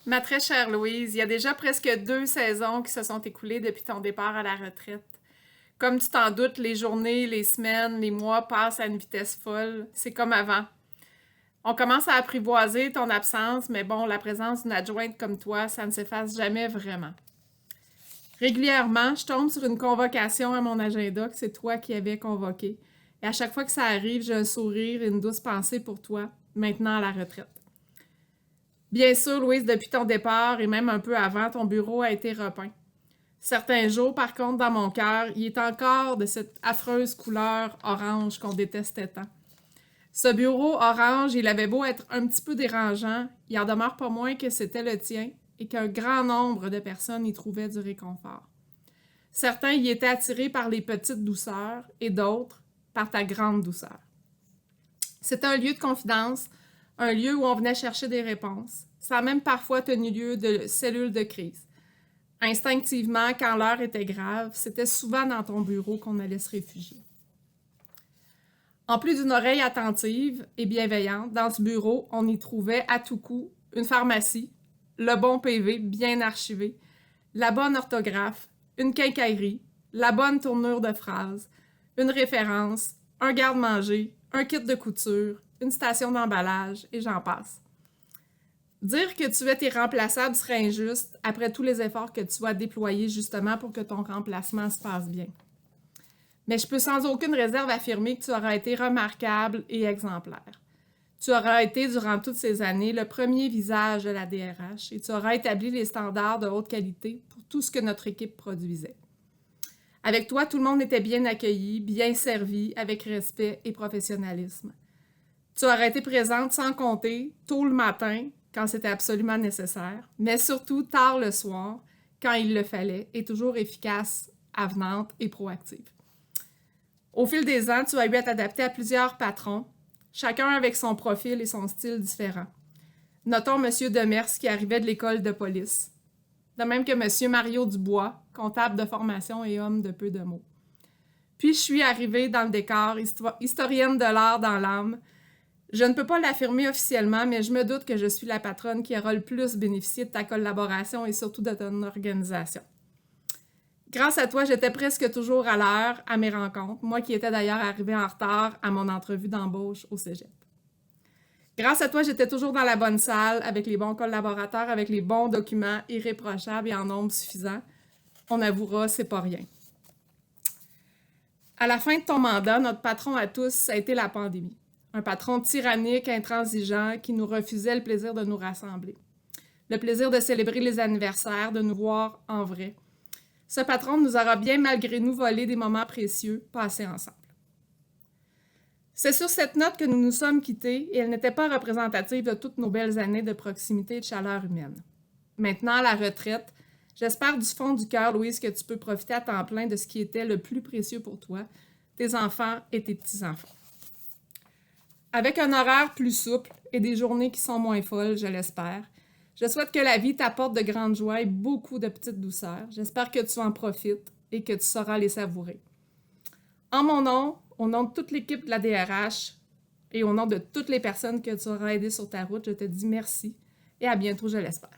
Ma très chère Louise, il y a déjà presque 2 saisons qui se sont écoulées depuis ton départ à la retraite. Comme tu t'en doutes, les journées, les semaines, les mois passent à une vitesse folle. C'est comme avant. On commence à apprivoiser ton absence, mais bon, la présence d'une adjointe comme toi, ça ne s'efface jamais vraiment. Régulièrement, je tombe sur une convocation à mon agenda que c'est toi qui avais convoqué. Et à chaque fois que ça arrive, j'ai un sourire et une douce pensée pour toi, maintenant à la retraite. Bien sûr, Louise, depuis ton départ et même un peu avant, ton bureau a été repeint. Certains jours, par contre, dans mon cœur, il est encore de cette affreuse couleur orange qu'on détestait tant. Ce bureau orange, il avait beau être un petit peu dérangeant, il en demeure pas moins que c'était le tien et qu'un grand nombre de personnes y trouvaient du réconfort. Certains y étaient attirés par les petites douceurs et d'autres par ta grande douceur. C'était un lieu de confidence, un lieu où on venait chercher des réponses. Ça a même parfois tenu lieu de cellules de crise. Instinctivement, quand l'heure était grave, c'était souvent dans ton bureau qu'on allait se réfugier. En plus d'une oreille attentive et bienveillante, dans ce bureau, on y trouvait à tout coup une pharmacie, le bon PV bien archivé, la bonne orthographe, une quincaillerie, la bonne tournure de phrase, une référence, un garde-manger, un kit de couture, une station d'emballage, et j'en passe. Dire que tu es irremplaçable serait injuste après tous les efforts que tu as déployés justement pour que ton remplacement se passe bien. Mais je peux sans aucune réserve affirmer que tu auras été remarquable et exemplaire. Tu auras été, durant toutes ces années, le premier visage de la DRH et tu auras établi les standards de haute qualité pour tout ce que notre équipe produisait. Avec toi, tout le monde était bien accueilli, bien servi, avec respect et professionnalisme. Tu aurais été présente sans compter, tôt le matin, quand c'était absolument nécessaire, mais surtout tard le soir, quand il le fallait, et toujours efficace, avenante et proactive. Au fil des ans, tu as eu à t'adapter à plusieurs patrons, chacun avec son profil et son style différent. Notons M. Demers qui arrivait de l'école de police, de même que M. Mario Dubois, comptable de formation et homme de peu de mots. Puis je suis arrivée dans le décor, historienne de l'art dans l'âme. Je ne peux pas l'affirmer officiellement, mais je me doute que je suis la patronne qui aura le plus bénéficié de ta collaboration et surtout de ton organisation. Grâce à toi, j'étais presque toujours à l'heure à mes rencontres, moi qui étais d'ailleurs arrivée en retard à mon entrevue d'embauche au cégep. Grâce à toi, j'étais toujours dans la bonne salle, avec les bons collaborateurs, avec les bons documents irréprochables et en nombre suffisant. On avouera, c'est pas rien. À la fin de ton mandat, notre patron à tous, ça a été la pandémie. Un patron tyrannique, intransigeant, qui nous refusait le plaisir de nous rassembler. Le plaisir de célébrer les anniversaires, de nous voir en vrai. Ce patron nous aura bien malgré nous volé des moments précieux passés ensemble. C'est sur cette note que nous nous sommes quittés et elle n'était pas représentative de toutes nos belles années de proximité et de chaleur humaine. Maintenant, à la retraite, j'espère du fond du cœur, Louise, que tu peux profiter à temps plein de ce qui était le plus précieux pour toi, tes enfants et tes petits-enfants. Avec un horaire plus souple et des journées qui sont moins folles, je l'espère, je souhaite que la vie t'apporte de grandes joies et beaucoup de petites douceurs. J'espère que tu en profites et que tu sauras les savourer. En mon nom, au nom de toute l'équipe de la DRH et au nom de toutes les personnes que tu auras aidées sur ta route, je te dis merci et à bientôt, je l'espère.